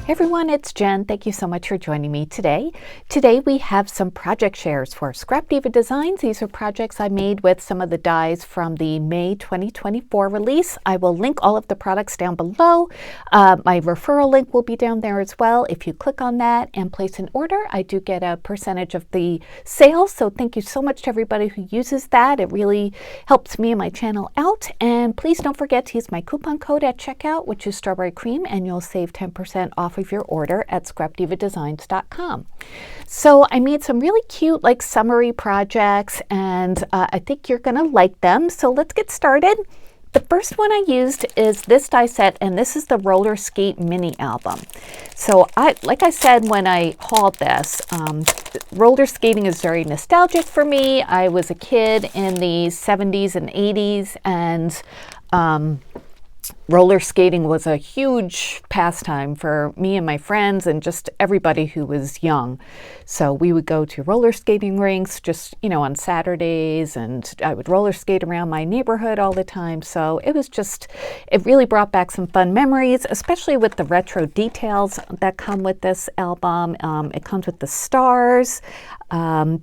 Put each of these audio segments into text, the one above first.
Hey everyone, it's Jen. Thank you so much for joining me today. Today we have some project shares for Scrap Diva Designs. These are projects I made with some of the dies from the May 2024 release. I will link all of the products down below. My referral link will be down there as well. If you click on that and place an order, I do get a percentage of the sale. So thank you so much to everybody who uses that. It really helps me and my channel out. And please don't forget to use my coupon code at checkout, which is Strawberry Cream, and you'll save 10% off of your order at scrapdivadesigns.com. So I made some really cute summary projects, and I think you're going to like them. So let's get started. The first one I used is this die set, and this is the roller skate mini album. So like I said when I hauled this, roller skating is very nostalgic for me. I was a kid in the 70s and 80s, and roller skating was a huge pastime for me and my friends and just everybody who was young. So we would go to roller skating rinks just, on Saturdays, and I would roller skate around my neighborhood all the time. So it really brought back some fun memories, especially with the retro details that come with this album. It comes with the stars.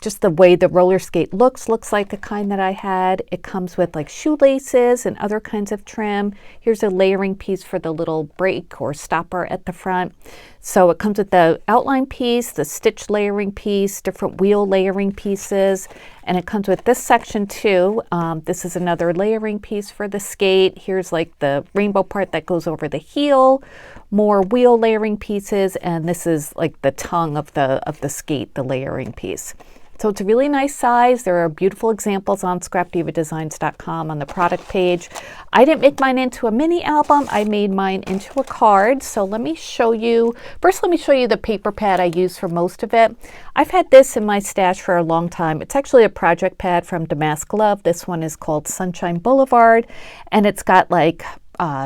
Just the way the roller skate looks like the kind that I had. It comes with shoelaces and other kinds of trim. Here's a layering piece for the little brake or stopper at the front. So it comes with the outline piece, the stitch layering piece, different wheel layering pieces, and it comes with this section too. This is another layering piece for the skate. Here's the rainbow part that goes over the heel, more wheel layering pieces, and this is the tongue of the skate, the layering piece. So it's a really nice size. There are beautiful examples on scrapdivadesigns.com on the product page. I didn't make mine into a mini album. I made mine into a card. So let me show you the paper pad I used for most of it. I've had this in my stash for a long time. It's actually a project pad from Damask Love. This one is called Sunshine Boulevard, and it's got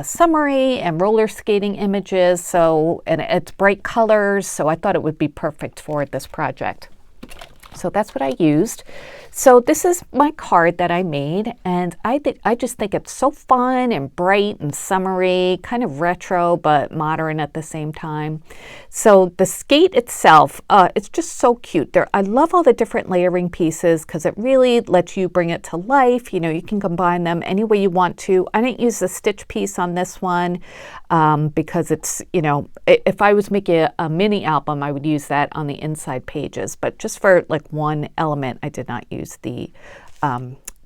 summary and roller skating images. And it's bright colors. So I thought it would be perfect for this project. So that's what I used. So this is my card that I made, and I just think it's so fun and bright and summery, kind of retro but modern at the same time. So the skate itself, it's just so cute. I love all the different layering pieces because it really lets you bring it to life. You can combine them any way you want to. I didn't use the stitch piece on this one because it's, if I was making a mini album, I would use that on the inside pages. But just for one element, I did not use the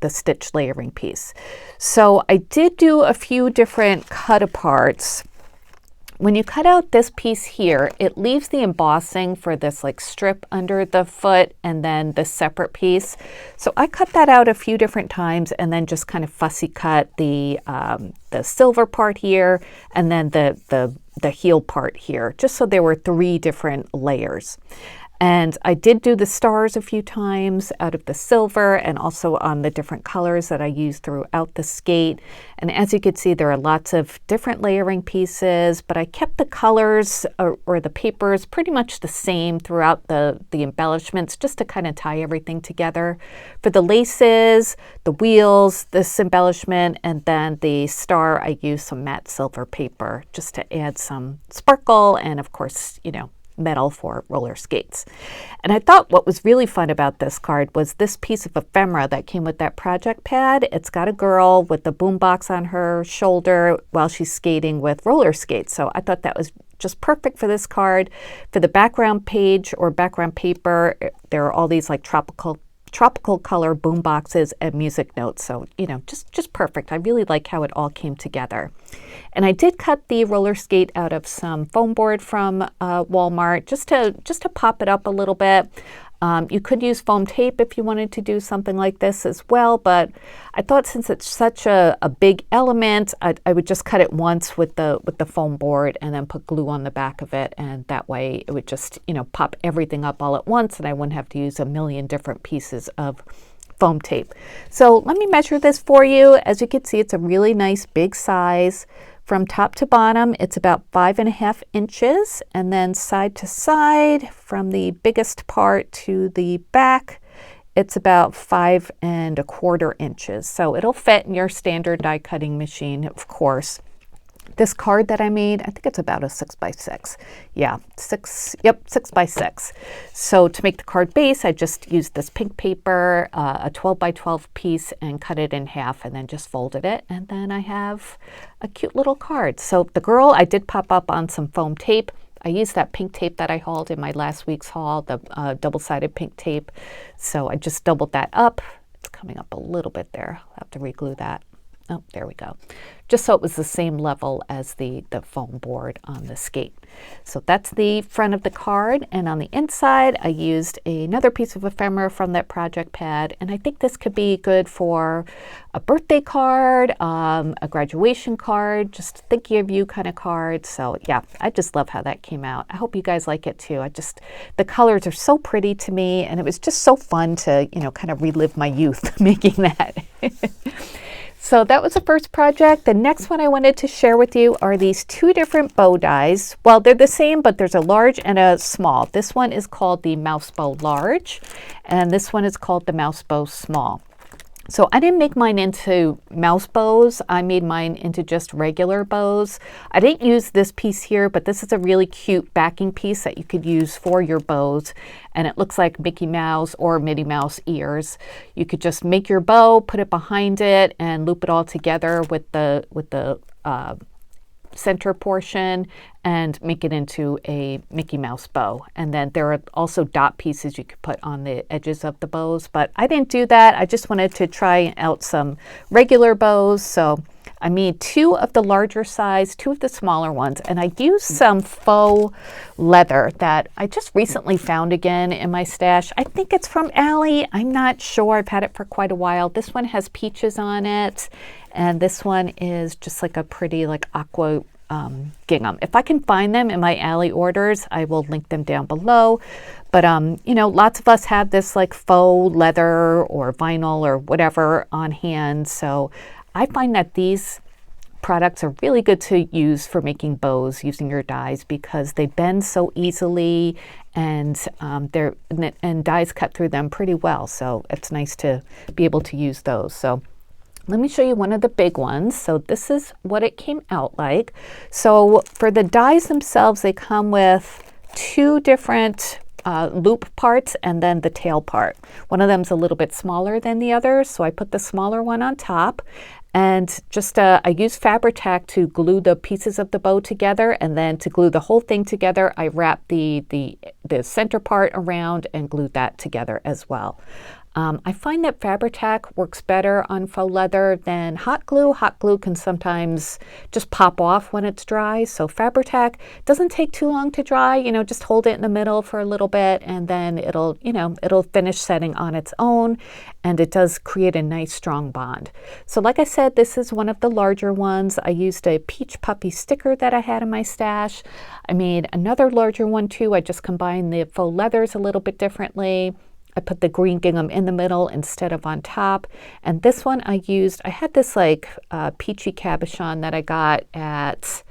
stitch layering piece. So I did do a few different cut aparts. When you cut out this piece here, it leaves the embossing for this strip under the foot and then the separate piece. So I cut that out a few different times and then just kind of fussy cut the silver part here and then the heel part here, just so there were 3 different layers. And I did do the stars a few times out of the silver and also on the different colors that I used throughout the skate. And as you can see, there are lots of different layering pieces, but I kept the colors or the papers pretty much the same throughout the embellishments, just to kind of tie everything together. For the laces, the wheels, this embellishment, and then the star, I used some matte silver paper just to add some sparkle and, of course, metal for roller skates. And I thought what was really fun about this card was this piece of ephemera that came with that project pad. It's got a girl with the boombox on her shoulder while she's skating with roller skates. So I thought that was just perfect for this card. For the background page or background paper, there are all these tropical color boom boxes and music notes. So, just perfect. I really like how it all came together. And I did cut the roller skate out of some foam board from Walmart just to pop it up a little bit. You could use foam tape if you wanted to do something like this as well, but I thought since it's such a big element, I would just cut it once with the foam board and then put glue on the back of it, and that way it would just pop everything up all at once, and I wouldn't have to use a million different pieces of foam tape. So let me measure this for you. As you can see, it's a really nice big size. From top to bottom, it's about 5.5 inches, and then side to side, from the biggest part to the back, it's about 5.25 inches. So it'll fit in your standard die cutting machine, of course. this card that I made, I think it's about a 6x6. Yeah, 6x6. So to make the card base, I just used this pink paper, a 12x12 piece, and cut it in half, and then just folded it. And then I have a cute little card. So the girl, I did pop up on some foam tape. I used that pink tape that I hauled in my last week's haul, the double-sided pink tape. So I just doubled that up. It's coming up a little bit there. I'll have to re-glue that. Oh, there we go. Just so it was the same level as the foam board on the skate. So that's the front of the card. And on the inside, I used another piece of ephemera from that project pad. And I think this could be good for a birthday card, a graduation card, just thinking of you kind of card. So yeah, I just love how that came out. I hope you guys like it too. The colors are so pretty to me. And it was just so fun to, kind of relive my youth making that. So that was the first project. The next one I wanted to share with you are these two different bow dies. Well, they're the same, but there's a large and a small. This one is called the mouse bow large, and this one is called the mouse bow small. So I didn't make mine into mouse bows. I made mine into just regular bows. I didn't use this piece here, but this is a really cute backing piece that you could use for your bows. And it looks like Mickey Mouse or Minnie Mouse ears. You could just make your bow, put it behind it, and loop it all together with the center portion and make it into a Mickey Mouse bow. And then there are also dot pieces you could put on the edges of the bows, but I didn't do that. I just wanted to try out some regular bows. So I made two of the larger size, two of the smaller ones, and I used some faux leather that I just recently found again in my stash. I think it's from Allie. I'm not sure. I've had it for quite a while. This one has peaches on it, and this one is just like a pretty aqua gingham. If I can find them in my Allie orders, I will link them down below. But lots of us have this faux leather or vinyl or whatever on hand. So I find that these products are really good to use for making bows using your dies because they bend so easily and dies cut through them pretty well. So it's nice to be able to use those. So let me show you one of the big ones. So this is what it came out like. So for the dies themselves, they come with two different loop parts and then the tail part. One of them's a little bit smaller than the other, so I put the smaller one on top. And just I used Fabri-Tac to glue the pieces of the bow together, and then to glue the whole thing together, I wrapped the center part around and glued that together as well. I find that Fabri-Tac works better on faux leather than hot glue. Hot glue can sometimes just pop off when it's dry. So Fabri-Tac doesn't take too long to dry. Just hold it in the middle for a little bit and then it'll finish setting on its own, and it does create a nice strong bond. So like I said, this is one of the larger ones. I used a peach puppy sticker that I had in my stash. I made another larger one too. I just combined the faux leathers a little bit differently. I put the green gingham in the middle instead of on top. And this one I had this peachy cabochon that I got at,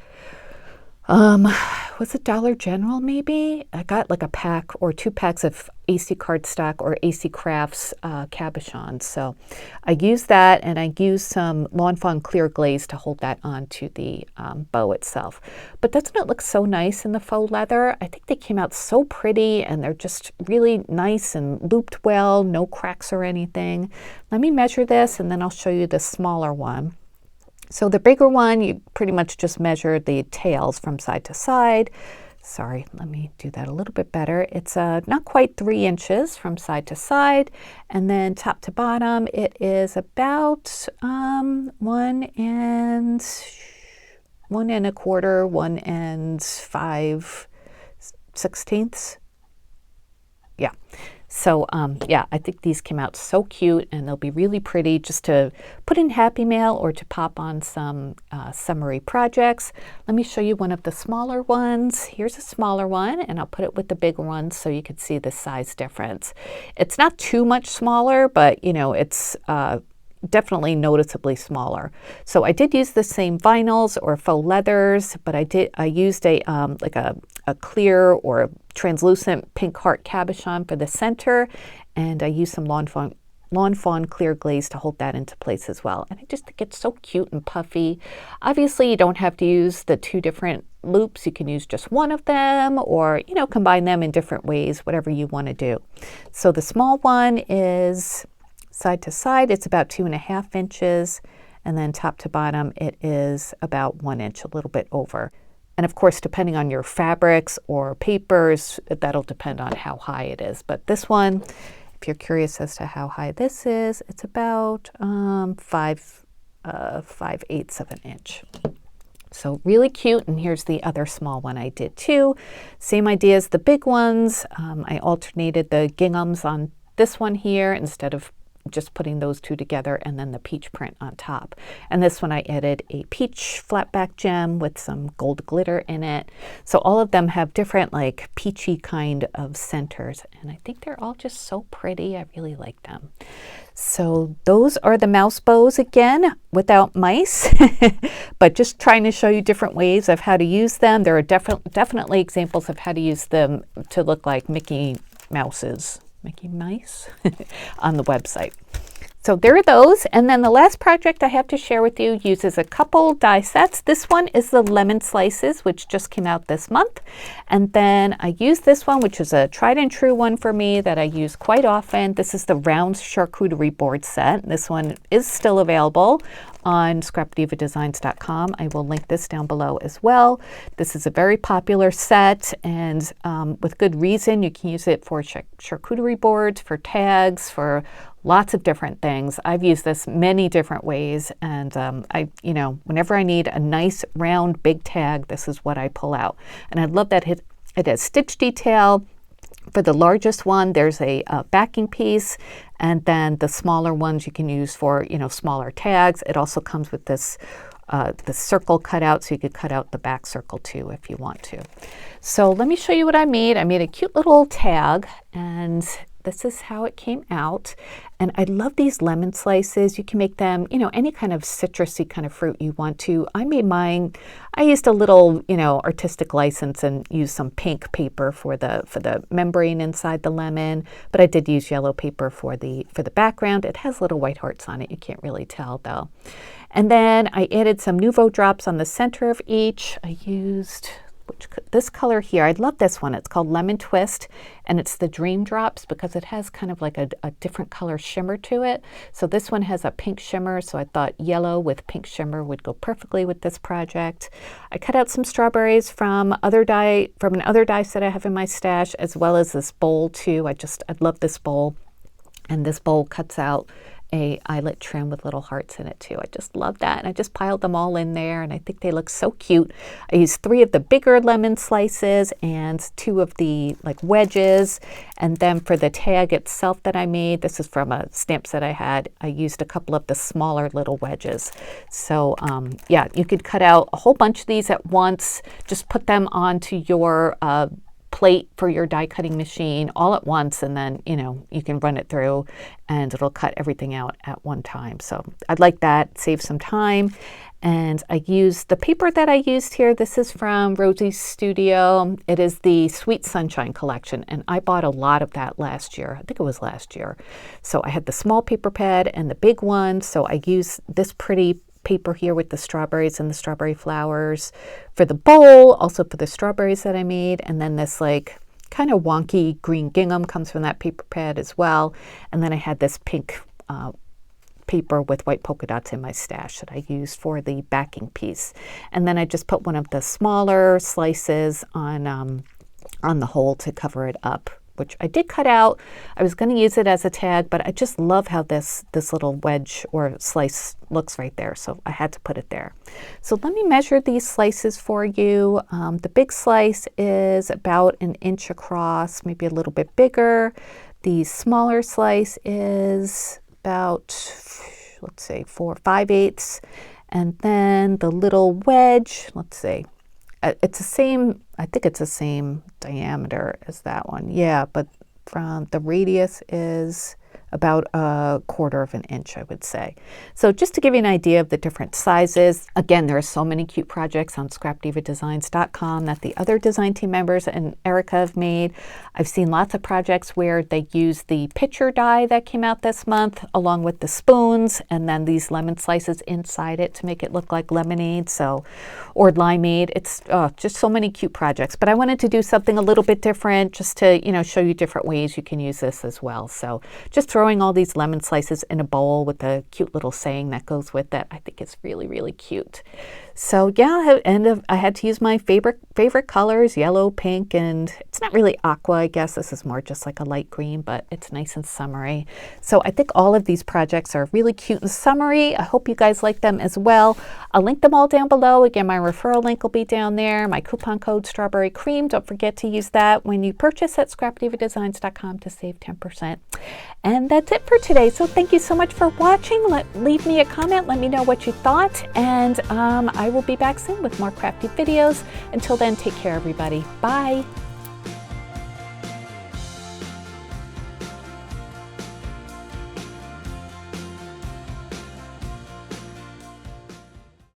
was it Dollar General maybe? I got a pack or 2 packs of AC Cardstock or AC Crafts cabochons. So I used that, and I used some Lawn Fawn clear glaze to hold that onto the bow itself. But doesn't it look so nice in the faux leather? I think they came out so pretty, and they're just really nice and looped well, no cracks or anything. Let me measure this, and then I'll show you the smaller one. So the bigger one, you pretty much just measure the tails from side to side. Sorry, let me do that a little bit better. It's not quite 3 inches from side to side, and then top to bottom, it is about 1 1 1/4, 1 5/16. Yeah. So yeah, I think these came out so cute, and they'll be really pretty just to put in Happy Mail or to pop on some summery projects. Let me show you one of the smaller ones. Here's a smaller one, and I'll put it with the bigger one so you can see the size difference. It's not too much smaller, but it's definitely noticeably smaller. So I did use the same vinyls or faux leathers, but I used a clear or translucent pink heart cabochon for the center, and I used some Lawn Fawn Lawn Fawn clear glaze to hold that into place as well. And I just think it's so cute and puffy. Obviously, you don't have to use the 2 different loops. You can use just one of them, or, you know, combine them in different ways, whatever you want to do. So the small one is side to side. It's about 2.5 inches. And then top to bottom, it is about 1 inch, a little bit over. And of course, depending on your fabrics or papers, that'll depend on how high it is. But this one, if you're curious as to how high this is, it's about 5/8 of an inch. So really cute. And here's the other small one I did too. Same idea as the big ones. I alternated the ginghams on this one here instead of just putting those 2 together, and then the peach print on top. And this one I added a peach flat back gem with some gold glitter in it. So all of them have different like peachy kind of centers, and I think they're all just so pretty. I really like them. So those are the mouse bows again, without mice, but just trying to show you different ways of how to use them. There are definitely examples of how to use them to look like Mickey Mice on the website. So there are those. And then the last project I have to share with you uses a couple die sets. This one is the lemon slices, which just came out this month. And then I used this one, which is a tried and true one for me that I use quite often. This is the round charcuterie board set. This one is still available on scrapdivadesigns.com. I will link this down below as well. This is a very popular set, and with good reason. You can use it for charcuterie boards, for tags, for lots of different things. I've used this many different ways, and whenever I need a nice round big tag, this is what I pull out. And I love that it has stitch detail. For the largest one, there's a backing piece, and then the smaller ones you can use for, smaller tags. It also comes with this the circle cut out, so you could cut out the back circle too if you want to. So let me show you what I made. I made a cute little tag, and this is how it came out. And I love these lemon slices. You can make them, any kind of citrusy kind of fruit you want to. I made mine, I used a little, artistic license and used some pink paper for the membrane inside the lemon, but I did use yellow paper for the background. It has little white hearts on it. You can't really tell though. And then I added some Nouveau drops on the center of each. I used this color here. I love this one. It's called Lemon Twist, and it's the Dream Drops because it has kind of like a different color shimmer to it. So this one has a pink shimmer, so I thought yellow with pink shimmer would go perfectly with this project. I cut out some strawberries from another die set I have in my stash, as well as this bowl too. I love this bowl, and this bowl cuts out a eyelet trim with little hearts in it too. I just love that, and I just piled them all in there, and I think they look so cute. I used 3 of the bigger lemon slices and 2 of the wedges, and then for the tag itself that I made, this is from a stamp set I had, I used a couple of the smaller little wedges. So yeah, you could cut out a whole bunch of these at once, just put them onto your plate for your die cutting machine all at once, and then you can run it through and it'll cut everything out at one time. So I'd like that, save some time. And I used the paper that I used here. This is from Rosie's Studio. It is the Sweet Sunshine collection, and I bought a lot of that last year. I think it was last year. So I had the small paper pad and the big one, so I used this pretty paper here with the strawberries and the strawberry flowers for the bowl, also for the strawberries that I made, and then this kind of wonky green gingham comes from that paper pad as well. And then I had this pink paper with white polka dots in my stash that I used for the backing piece. And then I just put one of the smaller slices on the hole to cover it up, which I did cut out. I was going to use it as a tag, but I just love how this little wedge or slice looks right there, so I had to put it there. So let me measure these slices for you. The big slice is about 1 inch across, maybe a little bit bigger. The smaller slice is about, let's say, 4 5/8, and then the little wedge, let's say, it's the same, I think it's the same diameter as that one. Yeah, but from the radius is about 1/4 of an inch, I would say. So just to give you an idea of the different sizes, again, there are so many cute projects on scrapdivadesigns.com that the other design team members and Erica have made. I've seen lots of projects where they use the pitcher die that came out this month along with the spoons, and then these lemon slices inside it to make it look like lemonade, or limeade. It's just so many cute projects, but I wanted to do something a little bit different just to, show you different ways you can use this as well. So just throwing all these lemon slices in a bowl with a cute little saying that goes with it, I think it's really, really cute. So yeah, and I had to use my favorite colors, yellow, pink, and it's not really aqua, I guess. This is more just like a light green, but it's nice and summery. So I think all of these projects are really cute and summery. I hope you guys like them as well. I'll link them all down below. Again, my referral link will be down there. My coupon code Strawberry Cream. Don't forget to use that when you purchase at scrapdivadesigns.com to save 10%. And that's it for today. So thank you so much for watching. Leave me a comment. Let me know what you thought. And I will be back soon with more crafty videos. Until then, take care, everybody. Bye.